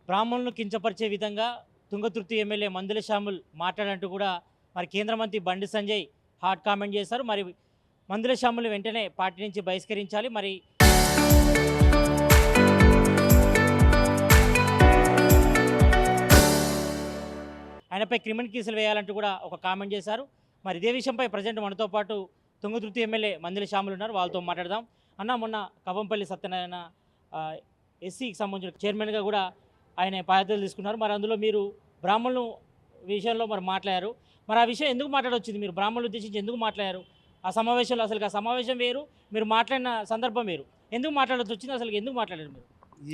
బ్రాహ్మణులను కించపరిచే విధంగా తుంగతుర్తి ఎమ్మెల్యే మందుల శ్యాముల్ మాట్లాడంటూ కూడా మరి కేంద్ర మంత్రి బండి సంజయ్ హాట్ కామెంట్ చేశారు. మరి మందుల శ్యాముల్ వెంటనే పార్టీ నుంచి బహిష్కరించాలి. మరి ఆయనపై క్రిమినల్ కేసులు వేయాలంటూ కూడా ఒక కామెంట్ చేశారు. మరి ఇదే విషయంపై ప్రజెంట్ మనతో పాటు తుంగతుర్తి ఎమ్మెల్యే మందుల శ్యాములు ఉన్నారు. వాళ్ళతో మాట్లాడదాం. అన్న, మొన్న కవంపల్లి సత్యనారాయణ ఎస్సీకి సంబంధించిన చైర్మన్గా కూడా ఆయన బాధ్యతలు తీసుకున్నారు. మరి అందులో మీరు బ్రాహ్మణుల విషయంలో మరి మాట్లాడారు. మరి ఆ విషయం ఎందుకు మాట్లాడొచ్చింది? మీరు బ్రాహ్మణులు ఉద్దేశించి ఎందుకు మాట్లాడారు? ఆ సమావేశంలో అసలు ఆ సమావేశం వేరు, మీరు మాట్లాడిన సందర్భం వేరు. ఎందుకు మాట్లాడాల్సి వచ్చింది? అసలు ఎందుకు మాట్లాడారు మీరు?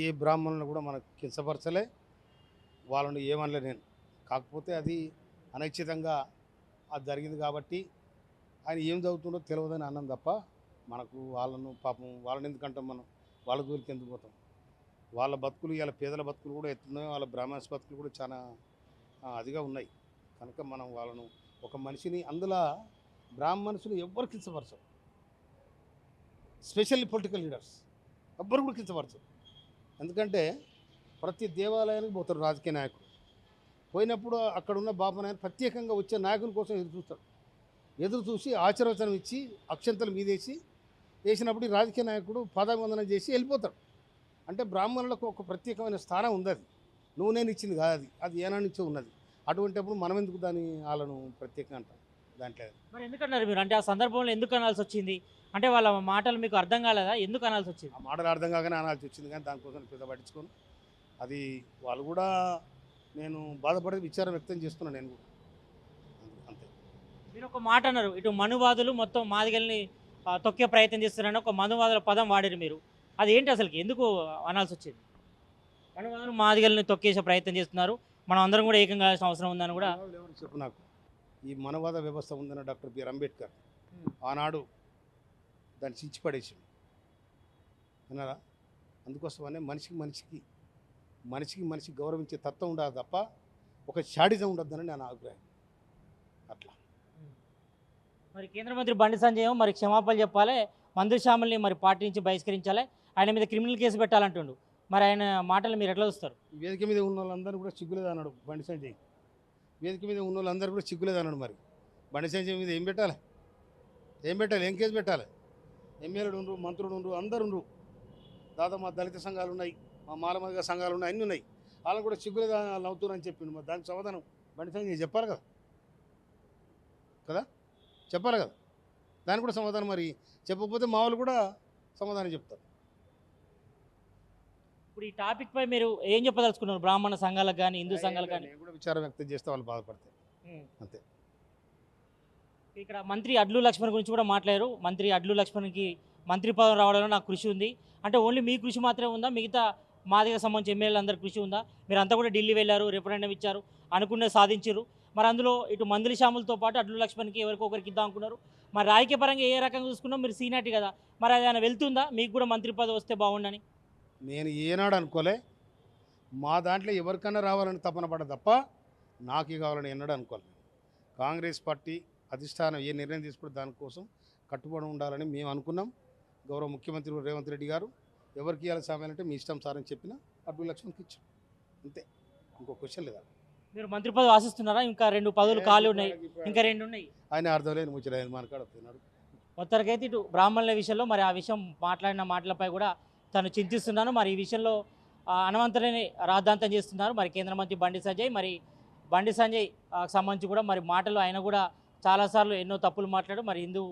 ఏ బ్రాహ్మణులను కూడా మనకు కించపరచలే, వాళ్ళని ఏమనలే నేను. కాకపోతే అది అనైచ్ఛితంగా అది జరిగింది కాబట్టి ఆయన ఏం చదువుతుండో తెలియదని అన్నం తప్ప మనకు వాళ్ళను పాపం వాళ్ళని ఎందుకంటాం, మనం వాళ్ళ దూరికి ఎందుకు పోతాం? వాళ్ళ బతుకులు, ఇలా పేదల బతుకులు కూడా ఎత్తున్నాయి, వాళ్ళ బ్రాహ్మణ్స్ బతుకులు కూడా చాలా అదిగా ఉన్నాయి. కనుక మనం వాళ్ళను ఒక మనిషిని అందులో బ్రాహ్మణులు ఎవ్వరు కించపరచరు, స్పెషల్లీ పొలిటికల్ లీడర్స్ ఎవ్వరు కూడా కించపరచరు. ఎందుకంటే ప్రతి దేవాలయానికి పోతారు రాజకీయ నాయకుడు, పోయినప్పుడు అక్కడ ఉన్న బాబనాయన ప్రత్యేకంగా వచ్చే నాయకుని కోసం ఎదురు చూసి ఆశీర్వచనం ఇచ్చి అక్షంతలు మీదేసి వేసినప్పుడు ఈ రాజకీయ నాయకుడు పాదాభివందనం చేసి వెళ్ళిపోతాడు. అంటే బ్రాహ్మణులకు ఒక ప్రత్యేకమైన స్థానం ఉంది. అది నువ్వు నేను ఇచ్చింది కాదు, అది ఏనా నుంచో ఉన్నది. అటువంటిప్పుడు మనం ఎందుకు దాన్ని వాళ్ళను ప్రత్యేకంగా అంటాం దాంట్లో? మరి ఎందుకన్నారు మీరు? అంటే ఆ సందర్భంలో ఎందుకు అనాల్సి వచ్చింది? అంటే వాళ్ళ మాటలు మీకు అర్థం కాలేదా? ఎందుకు అనాల్సి వచ్చింది? ఆ మాటలు అర్థం కాగానే అనాల్సి వచ్చింది, కానీ దానికోసం పెద్ద పట్టించుకోను. అది వాళ్ళు కూడా నేను బాధపడే విచారం వ్యక్తం చేస్తున్నాను నేను కూడా, అంతే. మీరు ఒక మాట అన్నారు, ఇటు మనువాదులు మొత్తం మాదిగల్ని తొక్కే ప్రయత్నం చేస్తున్నారని ఒక మనువాదుల పదం వాడారు మీరు. అది ఏంటి అసలుకి? ఎందుకు అనాల్సి వచ్చింది? మనువాదులు మాదిగల్ని తొక్కేసే ప్రయత్నం చేస్తున్నారు, మనం అందరం కూడా ఏకం కావాల్సిన అవసరం ఉందని కూడా ఎవరు చెప్పు నాకు. ఈ మనవాద వ్యవస్థ ఉందన్న డాక్టర్ బిఆర్ అంబేద్కర్ ఆనాడు దాన్ని చించి పడేసాడు విన్నారా. అందుకోసమనే మనిషికి గౌరవించే తత్వం ఉండాలి తప్ప ఒక షాడిజం ఉండొద్దని నా అభిప్రాయం. అట్లా మరి కేంద్ర మంత్రి బండి సంజయ్ మరి క్షమాపణలు చెప్పాలి, మందుల శ్యామల్ని మరి పార్టీ నుంచి బహిష్కరించాలి, ఆయన మీద క్రిమినల్ కేసు పెట్టాలంటుండు. మరి ఆయన మాటలు మీరు ఎట్లా చూస్తారు? వేదిక మీద ఉన్న వాళ్ళందరూ కూడా సిగ్గులేదు అన్నాడు బండి సంజయ్. వేదిక మీద ఉన్న వాళ్ళందరూ కూడా సిగ్గులేదు అన్నాడు. మరి బండి సంజయ్ మీద ఏం పెట్టాలి? ఏం కేసు పెట్టాలి? ఎమ్మెల్యేలు ఉండ్రు, మంత్రులు ఉండ్రు, అందరు ఉండ్రు. దాదాపు మా దళిత సంఘాలు ఉన్నాయి, మా మాలమదిగ సంఘాలు ఉన్నాయి, అన్నీ ఉన్నాయి. వాళ్ళని కూడా సిగ్గులేదు వాళ్ళు అవుతున్నారని చెప్పిండు. మరి దానికి సమాధానం బండి సంజయ్ చెప్పాలి కదా చెప్పాలి కదా. దానికి కూడా సమాధానం మరి చెప్పకపోతే మా వాళ్ళు కూడా సమాధానం చెప్తారు. ఇప్పుడు ఈ టాపిక్ పై మీరు ఏం చెప్పదలుచుకున్నారు? బ్రాహ్మణ సంఘాలకు కానీ హిందూ సంఘాలకు కానీ? నేను కూడా విచారం వ్యక్తం చేస్తే వాళ్ళు బాధపడతారు, అంతే. ఇక్కడ మంత్రి అడ్లు లక్ష్మణ్ గురించి కూడా మాట్లాడారు. మంత్రి అడ్లు లక్ష్మణ్కి మంత్రి పదవి రావడంలో నాకు కృషి ఉంది అంటే ఓన్లీ మీ కృషి మాత్రమే ఉందా? మిగతా మాదిగ సంబంధించి ఎమ్మెల్యేలు అందరి కృషి ఉందా? మీరు అంతా కూడా ఢిల్లీ వెళ్ళారు, రిఫరెండం ఇచ్చారు, అనుకునే సాధించారు. మరి అందులో ఇటు మందుల శ్యాములతో పాటు అడ్లు లక్ష్మణ్కి ఎవరికొకరికి ఇద్దాం అనుకున్నారు. మరి రాజకీయ పరంగా ఏ రకంగా చూసుకున్నా మీరు సీనియారిటీ కదా, మరి అది ఆయన వెళ్తుందా? మీకు కూడా మంత్రి పదవి వస్తే బాగుండని నేను ఏనాడు అనుకోలే. మా దాంట్లో ఎవరికన్నా రావాలని తపన పడ్డ తప్ప నాకు కావాలని ఎన్నడూ అనుకోలేదు. కాంగ్రెస్ పార్టీ అధిష్టానం ఏ నిర్ణయం తీసుకుంటే దానికోసం కట్టుబడి ఉండాలని మేము అనుకున్నాం. గౌరవ ముఖ్యమంత్రి రేవంత్ రెడ్డి గారు ఎవరికి ఇవ్వాలి సమయాలంటే మీ ఇష్టం సార్ అని చెప్పిన అడ్డు లక్ష్మణ్కి ఇచ్చాం, అంతే. ఇంకో క్వశ్చన్ లేదా? మీరు మంత్రి పదవి ఆశిస్తున్నారా? ఇంకా 2 పదవులు ఖాళీ ఉన్నాయి, ఇంకా 2 ఉన్నాయి. ఆయన అర్థం లేని ముచ్చలేదు మాట్లాడుతున్నాడు. మొత్తానికైతే ఇటు బ్రాహ్మణుల విషయంలో మరి ఆ విషయం మాట్లాడిన మాటలపై కూడా తను చింతిస్తున్నాను. మరి ఈ విషయంలో అనవంతరని రాద్ధాంతం చేస్తున్నారు మరి కేంద్ర మంత్రి బండి సంజయ్. మరి బండి సంజయ్ సంబంధించి కూడా మరి మాటలు ఆయన కూడా చాలాసార్లు ఎన్నో తప్పులు మాట్లాడు మరి హిందూ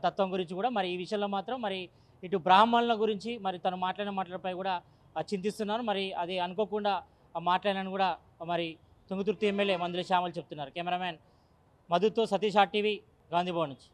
తత్వం గురించి కూడా. మరి ఈ విషయంలో మాత్రం మరి ఇటు బ్రాహ్మణుల గురించి మరి తను మాట్లాడిన మాటలపై కూడా చింతిస్తున్నాను. మరి అది అనుకోకుండా మాట్లాడినని కూడా మరి తుంగతుర్తి ఎమ్మెల్యే మందుల శ్యామల్ చెప్తున్నారు. కెమెరామ్యాన్ మధుతో సతీష్ RTV, గాంధీభవన్ నుంచి.